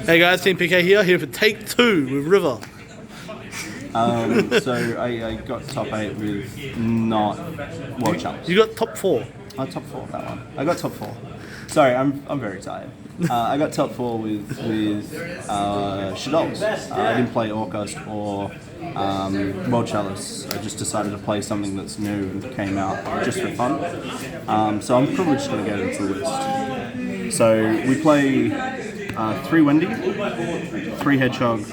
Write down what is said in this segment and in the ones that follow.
Hey guys, Team PK here for take 2 with River. So I got top 8 with not World Chalice. You got top 4. Top 4, that one. I got top 4. Sorry, I'm very tired. I got top 4 with Shaddolls. I didn't play Orcust or World Chalice. I just decided to play something that's new and came out just for fun. So I'm probably just going to get into the list. So we play 3 Wendy, 3 Hedgehog,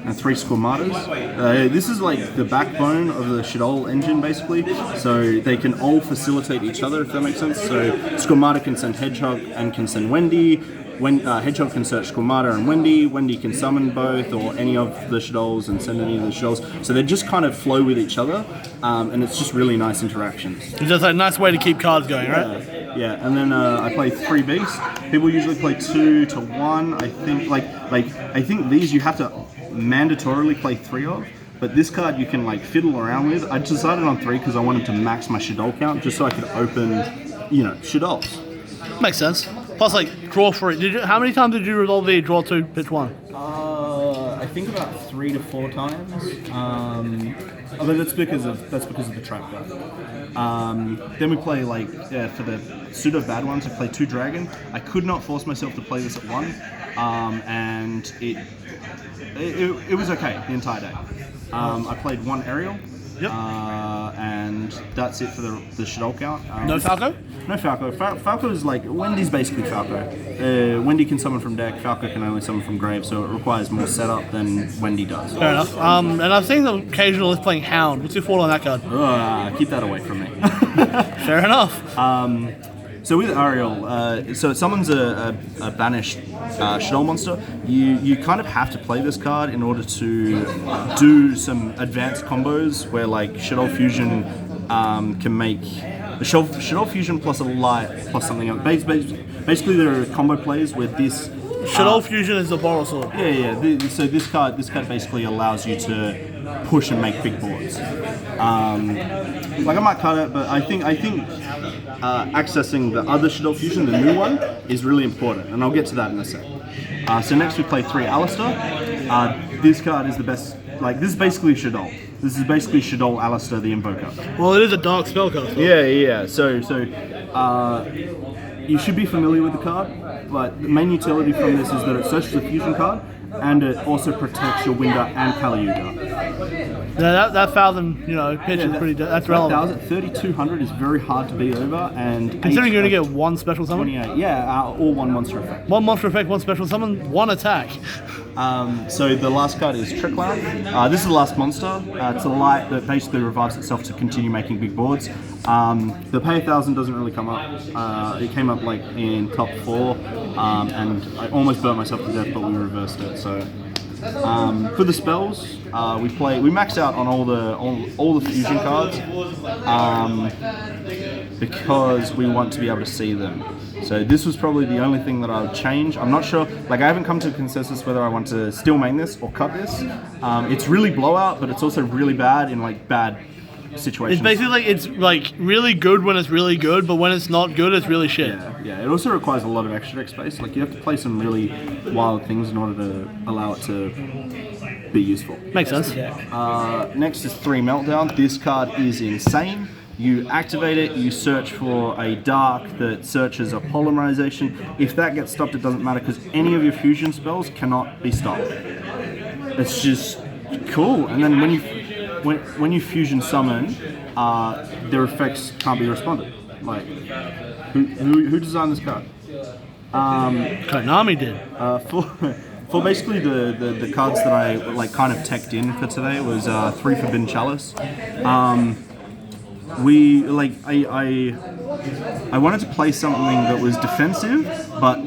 and 3 Squamatas. This is like the backbone of the Shaddoll engine, basically. So they can all facilitate each other, if that makes sense. So Squamata can send Hedgehog and can send Wendy. Hedgehog can search Squamata and Wendy. Wendy can summon both or any of the Shaddolls and send any of the Shaddolls. So they just kind of flow with each other, and it's just really nice interactions. It's just a nice way to keep cards going, right? Yeah, and then I play 3 beasts. People usually play 2 to 1. I think I think these you have to mandatorily play 3 of, but this card you can like fiddle around with. I decided on 3 because I wanted to max my Shaddoll count just so I could open, Shaddolls. Makes sense. Plus, like, draw 3. How many times did you resolve the draw 2, pitch 1? I think about 3 to 4 times. But that's because of the trap card. Then we play for the pseudo bad ones. I play 2 dragon. I could not force myself to play this at 1, and it was okay the entire day. I played 1 aerial. Yep. And that's it for the Shaddoll count. No Falco? No Falco. Falco is like, Wendy's basically Falco. Wendy can summon from deck, Falco can only summon from grave, so it requires more setup than Wendy does. Fair enough. And I've seen the occasional list playing Hound. What's your thought on that card? Keep that away from me. Fair enough. So with Ariel, so it summons a banished Shaddoll monster. You kind of have to play this card in order to do some advanced combos where like Shaddoll Fusion can make Shaddoll Fusion plus a light plus something else. Basically, there are combo plays where this Shaddoll Fusion is a borrow sword. Yeah. So this card basically allows you to push and make big boards. I might cut it, but I think accessing the other Shaddoll Fusion, the new one, is really important, and I'll get to that in a sec. So next we play 3 Alistair. This card is the best. Like, this is basically Shaddoll. This is basically Shaddoll Alistair the Invoker. Well, it is a dark spellcaster. Yeah. So you should be familiar with the card, but the main utility from this is that it searches a fusion card, and it also protects your Winder and Kali Yuga. Yeah, that 1,000, pitch is pretty. That's relevant. 3,200 is very hard to beat over, and considering you're gonna get 1 special summon. 28, yeah, or 1 monster effect. 1 monster effect, 1 special summon, 1 attack. So the last card is Trick Clown. This is the last monster. It's a light that basically revives itself to continue making big boards. The pay 1,000 doesn't really come up. It came up like in top 4, and I almost burnt myself to death, but we reversed it. So for the spells, we maxed out on all the fusion cards because we want to be able to see them. So this was probably the only thing that I would change. I'm not sure, I haven't come to a consensus whether I want to still main this or cut this. It's really blowout, but it's also really bad in bad situations. It's basically it's really good when it's really good, but when it's not good, it's really shit. Yeah. It also requires a lot of extra deck space. You have to play some really wild things in order to allow it to be useful. Makes sense. Next is 3 Meltdown. This card is insane. You activate it, you search for a dark that searches a polymerization. If that gets stopped, it doesn't matter because any of your fusion spells cannot be stopped. It's just cool. And then when you fusion summon, their effects can't be responded. Who designed this card? Konami did. For basically the cards that I kind of teched in for today was 3 Forbidden Chalice. I wanted to play something that was defensive, but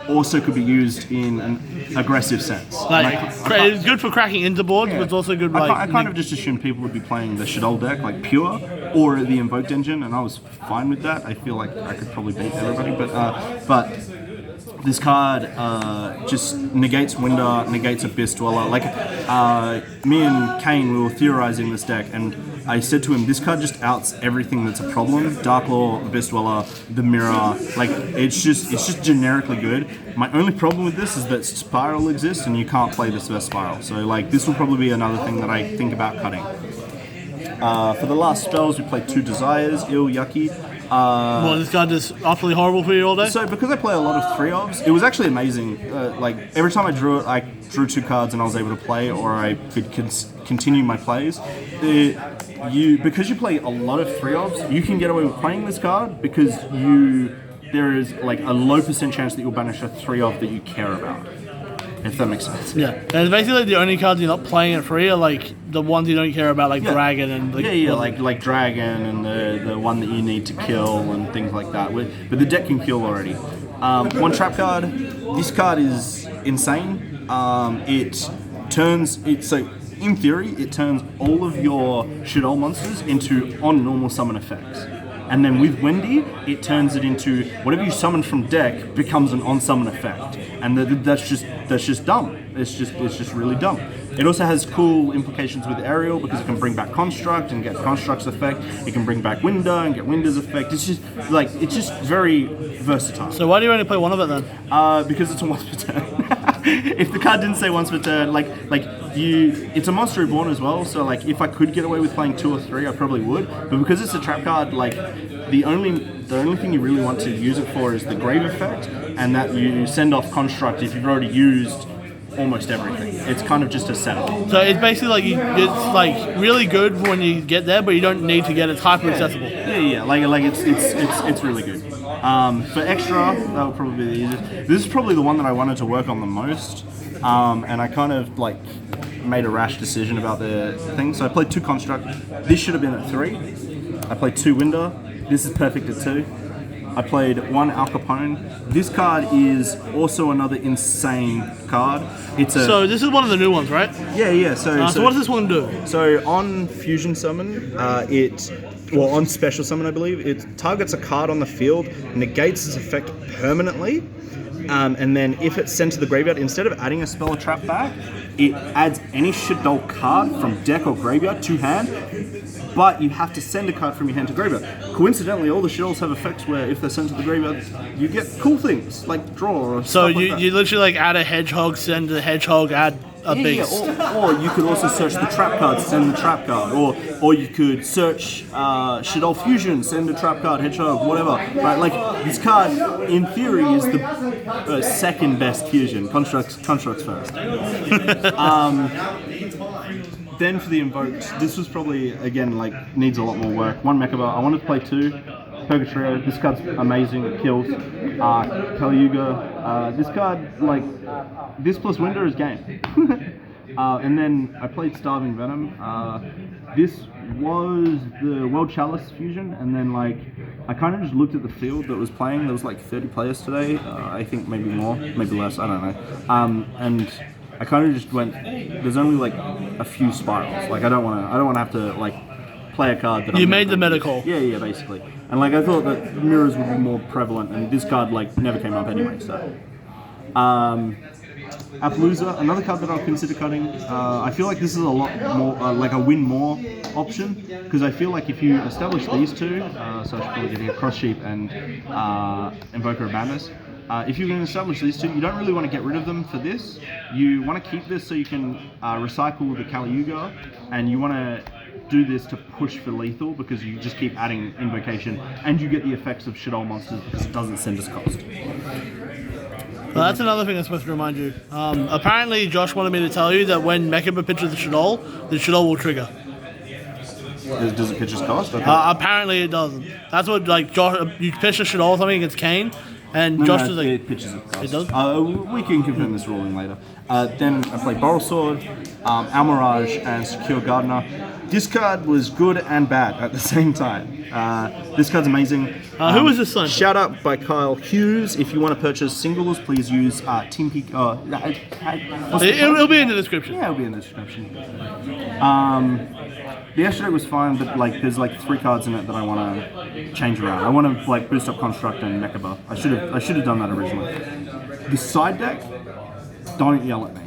also could be used in an aggressive sense. It's good for cracking into boards, but it's also good. I kind of just assumed people would be playing the Shaddoll deck, pure, or the Invoked engine, and I was fine with that. I feel like I could probably beat everybody, but This card just negates Winder, negates Abyss Dweller. Like, me and Kane, we were theorizing this deck, and I said to him, this card just outs everything that's a problem. Dark Law, Abyss Dweller, the Mirror, like, it's just generically good. My only problem with this is that Spiral exists, and you can't play this versus Spiral. So, like, this will probably be another thing that I think about cutting. For the last spells, we played 2 Desires, Ill, Yucky. Well, this card is utterly horrible for you all day? So because I play a lot of 3-ofs, it was actually amazing. Like every time I drew it, I drew 2 cards and I was able to play, or I could continue my plays. Because you play a lot of 3-ofs, you can get away with playing this card because there is like a low % chance that you'll banish a 3-off that you care about. If that makes sense. Yeah, and basically the only cards you're not playing at free are like the ones you don't care about, like Dragon and like Dragon and the one that you need to kill and things like that. But the deck can kill already. One trap card. This card is insane. So in theory it turns all of your Shaddoll monsters into on normal summon effects. And then with Wendy, it turns it into whatever you summon from deck becomes an on-summon effect, and that's just dumb. It's just really dumb. It also has cool implications with Ariel because it can bring back Construct and get Construct's effect. It can bring back Winder and get Winder's effect. It's just very versatile. So why do you only play one of it then? Because it's a once per turn. If the card didn't say once per turn, it's a monster reborn as well. So like, if I could get away with playing 2 or 3, I probably would. But because it's a trap card, like the only thing you really want to use it for is the grave effect, and that you send off Construct if you've already used almost everything. It's kind of just a setup. So it's basically like it's like really good when you get there, but you don't need to get it. It's hyper accessible. Yeah. Like it's really good. For extra, that would probably be the easiest. This is probably the one that I wanted to work on the most, and I kind of like made a rash decision about the thing. So I played 2 Construct. This should have been at 3. I played 2 Winder. This is perfect at 2. I played 1 Al Capone. This card is also another insane card. So this is one of the new ones, right? Yeah. So what does this one do? So on Fusion Summon, on Special Summon, I believe, it targets a card on the field, negates its effect permanently, and then if it's sent to the graveyard, instead of adding a spell or trap back, it adds any Shaddoll card from deck or graveyard to hand, but you have to send a card from your hand to graveyard. Coincidentally, all the Shaddolls have effects where if they're sent to the graveyard, you get cool things, like draw or so stuff like that. you literally like add a Hedgehog, send the Hedgehog, add a beast. Or you could also search the trap card, send the trap card, or you could search Shaddoll Fusion, send a trap card, Hedgehog, whatever. Right? Like this card, in theory, is the second best fusion. Constructs first. Then for the Invoked, this was probably again like needs a lot more work. 1 Mechaba. I wanted to play 2. Purgatorio. This card's amazing. It kills. Yugioh. This card, like, this plus Winder is game. And then I played Starving Venom. This was the World Chalice fusion, and then like I kind of just looked at the field that was playing. There was like 30 players today. I think maybe more, maybe less. I don't know. And I kind of just went. There's only like a few spirals. Like I don't want to have to like play a card that you made the meta call. Yeah, basically. And like I thought that mirrors would be more prevalent, and this card like never came up anyway. So, Appaloosa, another card that I'll consider cutting. I feel like this is a lot more like a win more option, because I feel like if you establish these 2, so I should probably get a Cross Sheep and Invoker of Madness. If you're going to establish these 2, you don't really want to get rid of them for this. You want to keep this so you can recycle the Yugioh, and you want to do this to push for lethal because you just keep adding Invocation, and you get the effects of Shaddoll monsters because it doesn't send us cost. Well, that's another thing I'm supposed to remind you. Apparently, Josh wanted me to tell you that when Mechaba pitches the Shaddoll will trigger. Does it pitch its cost? Okay. Apparently, it doesn't. That's what like Josh. You pitch a Shaddoll or something against Kane. And Josh is like, it pitches it. It does? We can confirm this ruling later. Then I played Boral Sword, Almirage, and Secure Gardener. This card was good and bad at the same time. This card's amazing. Who was this signed? Shout out by Kyle Hughes. If you want to purchase singles, please use Team Peak. It'll be in the description. Yeah, it'll be in the description. The yesterday was fine, but like there's like 3 cards in it that I want to change around. I want to like boost up Construct and Mechaba. I should have done that originally. The side deck, don't yell at me.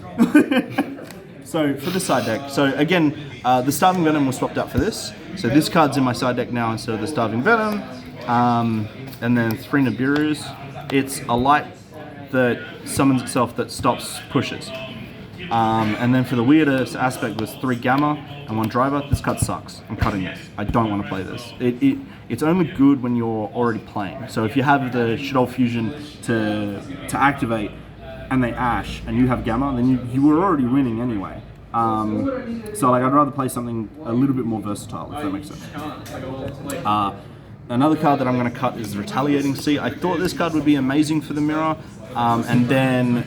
So for the side deck, so again, the Starving Venom was swapped out for this. So this card's in my side deck now instead of the Starving Venom. And then 3 Nibiru's. It's a light that summons itself that stops pushes. And then for the weirdest aspect was 3 Gamma and 1 Driver. This card sucks. I'm cutting this. I don't want to play this. It's only good when you're already playing. So if you have the Shaddoll Fusion to activate and they Ash and you have Gamma, then you were already winning anyway. So like I'd rather play something a little bit more versatile, if that makes sense. Another card that I'm going to cut is Retaliating Sea. I thought this card would be amazing for the mirror, and then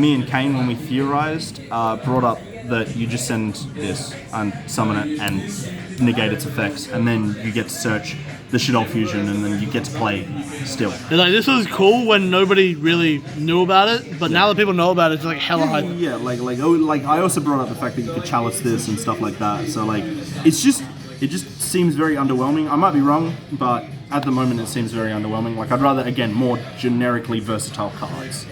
me and Kane, when we theorized, brought up that you just send this and summon it and negate its effects, and then you get to search the Shaddoll Fusion, and then you get to play still. And like this was cool when nobody really knew about it, but now that people know about it, it's like hella hype. Yeah, like I also brought up the fact that you could chalice this and stuff like that. So like, it just seems very underwhelming. I might be wrong, but at the moment it seems very underwhelming. Like I'd rather, again, more generically versatile cards.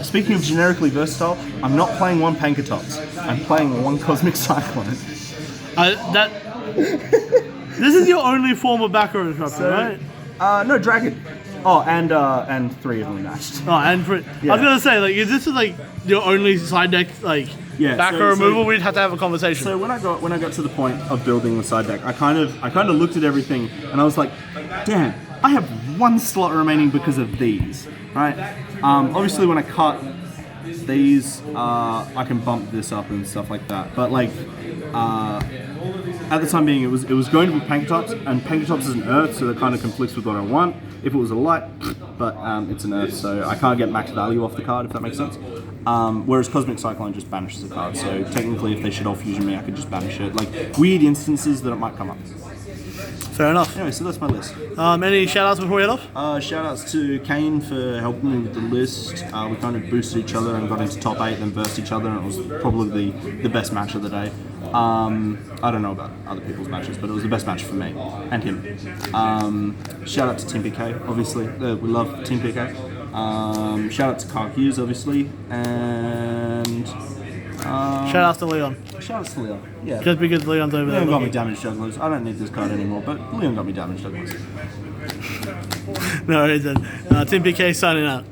Speaking of generically versatile, I'm not playing 1 Pankatops. I'm playing 1 Cosmic Cyclone. This is your only form of back row disruption, right? No, Dragon. Oh, and 3 of them matched. Oh, and I was gonna say, like, if this is like your only side deck, like back row removal, we'd have to have a conversation. So when I got to the point of building the side deck, I kind of looked at everything and I was like, damn, I have 1 slot remaining because of these, right? Obviously, when I cut these, I can bump this up and stuff like that. But like, at the time being, it was going to be Pankatops, and Pankatops is an Earth, so that kind of conflicts with what I want. If it was a light, but it's an Earth, so I can't get max value off the card, if that makes sense. Whereas Cosmic Cyclone just banishes a card, so technically if they Shaddoll Fusion me, I could just banish it. Like, weird instances that it might come up. Fair enough. Anyway, so that's my list. Any shout-outs before we head off? Shout-outs to Kane for helping me with the list. We kind of boosted each other and got into top 8, then versed each other, and it was probably the best match of the day. I don't know about other people's matches, but it was the best match for me and him. Shout out to Team PK, obviously. We love Team PK. Shout out to Carl Hughes, obviously, and shout out to Leon. Shout out to Leon. Yeah. Just because Leon's over there. Leon got me damaged jugglers. I don't need this card anymore, but Leon got me damaged jugglers. No, he didn't. Team PK signing out.